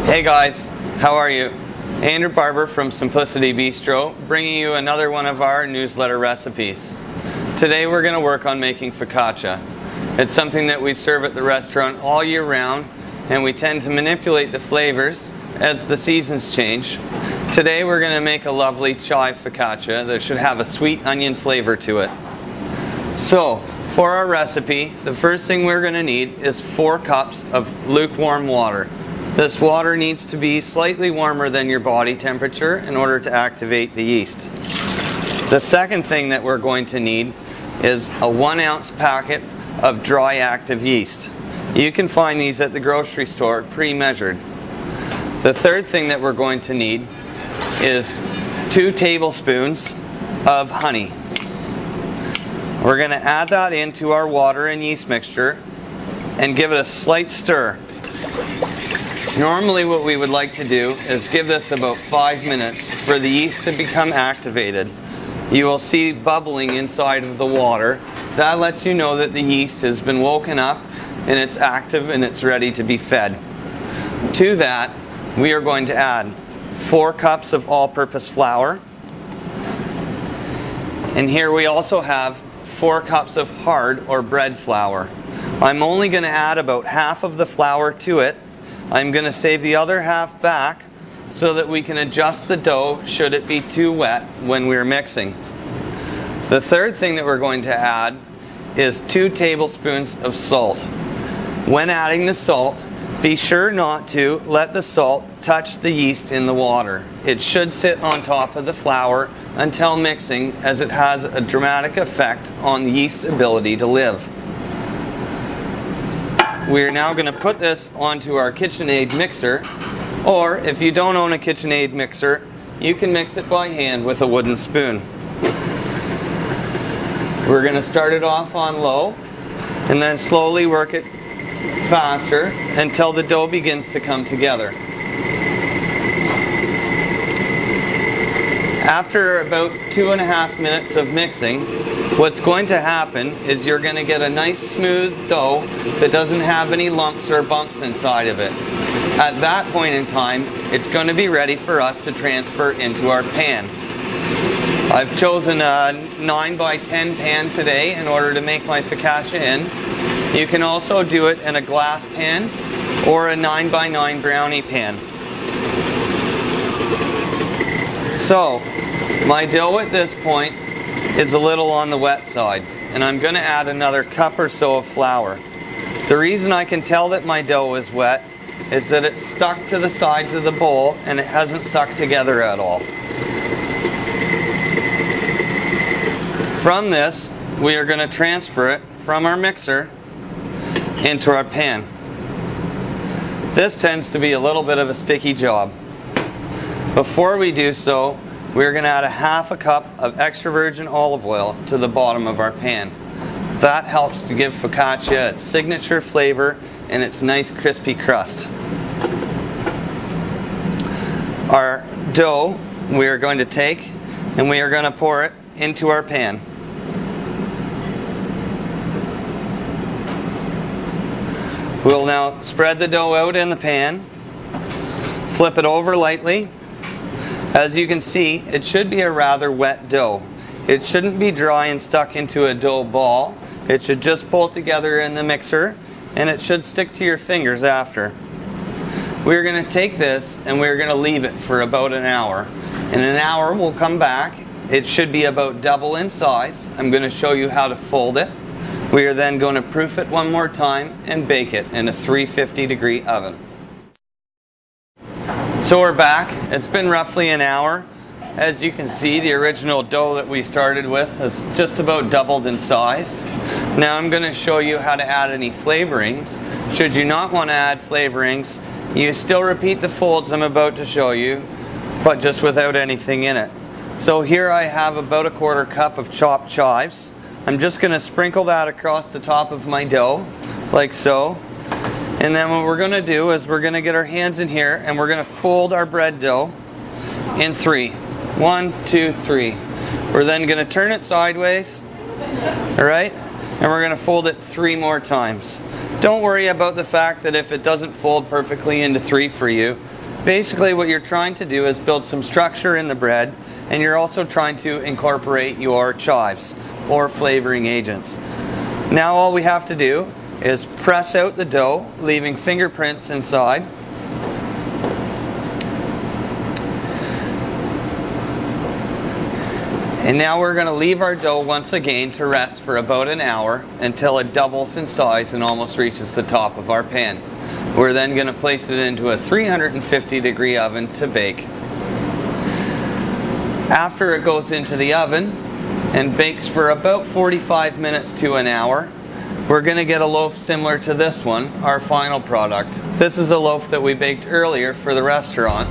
Hey guys, how are you? Andrew Barber from Simplicity Bistro, bringing you another one of our newsletter recipes. Today we're going to work on making focaccia. It's something that we serve at the restaurant all year round, and we tend to manipulate the flavors as the seasons change. Today we're going to make a lovely chive focaccia that should have a sweet onion flavor to it. So, for our recipe, the first thing we're going to need is 4 cups of lukewarm water. This water needs to be slightly warmer than your body temperature in order to activate the yeast. The second thing that we're going to need is a 1 ounce packet of dry active yeast. You can find these at the grocery store pre-measured. The third thing that we're going to need is 2 tablespoons of honey. We're going to add that into our water and yeast mixture and give it a slight stir. Normally what we would like to do is give this about 5 minutes for the yeast to become activated. You will see bubbling inside of the water. That lets you know that the yeast has been woken up and it's active and it's ready to be fed. To that, we are going to add 4 cups of all-purpose flour. And here we also have 4 cups of hard or bread flour. I'm only going to add about half of the flour to it. I'm going to save the other half back so that we can adjust the dough should it be too wet when we're mixing. The third thing that we're going to add is 2 tablespoons of salt. When adding the salt, be sure not to let the salt touch the yeast in the water. It should sit on top of the flour until mixing, as it has a dramatic effect on the yeast's ability to live. We're now going to put this onto our KitchenAid mixer, or if you don't own a KitchenAid mixer, you can mix it by hand with a wooden spoon. We're going to start it off on low and then slowly work it faster until the dough begins to come together. After about 2.5 minutes of mixing, what's going to happen is you're going to get a nice smooth dough that doesn't have any lumps or bumps inside of it. At that point in time, it's going to be ready for us to transfer into our pan. I've chosen a 9 by 10 pan today in order to make my focaccia in. You can also do it in a glass pan or a 9 by 9 brownie pan. So, my dough at this point is a little on the wet side, and I'm going to add another cup or so of flour. The reason I can tell that my dough is wet is that it's stuck to the sides of the bowl and it hasn't stuck together at all. From this, we are going to transfer it from our mixer into our pan. This tends to be a little bit of a sticky job. Before we do so, we're going to add a half a cup of extra virgin olive oil to the bottom of our pan. That helps to give focaccia its signature flavor and its nice crispy crust. Our dough we are going to take and we are going to pour it into our pan. We'll now spread the dough out in the pan, flip it over lightly. As you can see, it should be a rather wet dough. It shouldn't be dry and stuck into a dough ball. It should just pull together in the mixer, and it should stick to your fingers after. We're going to take this and we're going to leave it for about an hour. In an hour we'll come back. It should be about double in size. I'm going to show you how to fold it. We are then going to proof it one more time and bake it in a 350-degree oven. So we're back. It's been roughly an hour. As you can see, the original dough that we started with has just about doubled in size. Now I'm going to show you how to add any flavorings. Should you not want to add flavorings, you still repeat the folds I'm about to show you, but just without anything in it. So here I have about a 1/4 cup of chopped chives. I'm just going to sprinkle that across the top of my dough, like so. And then what we're going to do is we're going to get our hands in here and we're going to fold our bread dough in 3. 1, 2, 3. We're then going to turn it sideways, alright? And we're going to fold it 3 more times. Don't worry about the fact that if it doesn't fold perfectly into 3 for you, Basically what you're trying to do is build some structure in the bread, and you're also trying to incorporate your chives or flavoring agents. Now all we have to do is press out the dough, leaving fingerprints inside. And now we're going to leave our dough once again to rest for about an hour until it doubles in size and almost reaches the top of our pan. We're then going to place it into a 350-degree oven to bake. After it goes into the oven and bakes for about 45 minutes to an hour, we're going to get a loaf similar to this one, our final product. This is a loaf that we baked earlier for the restaurant.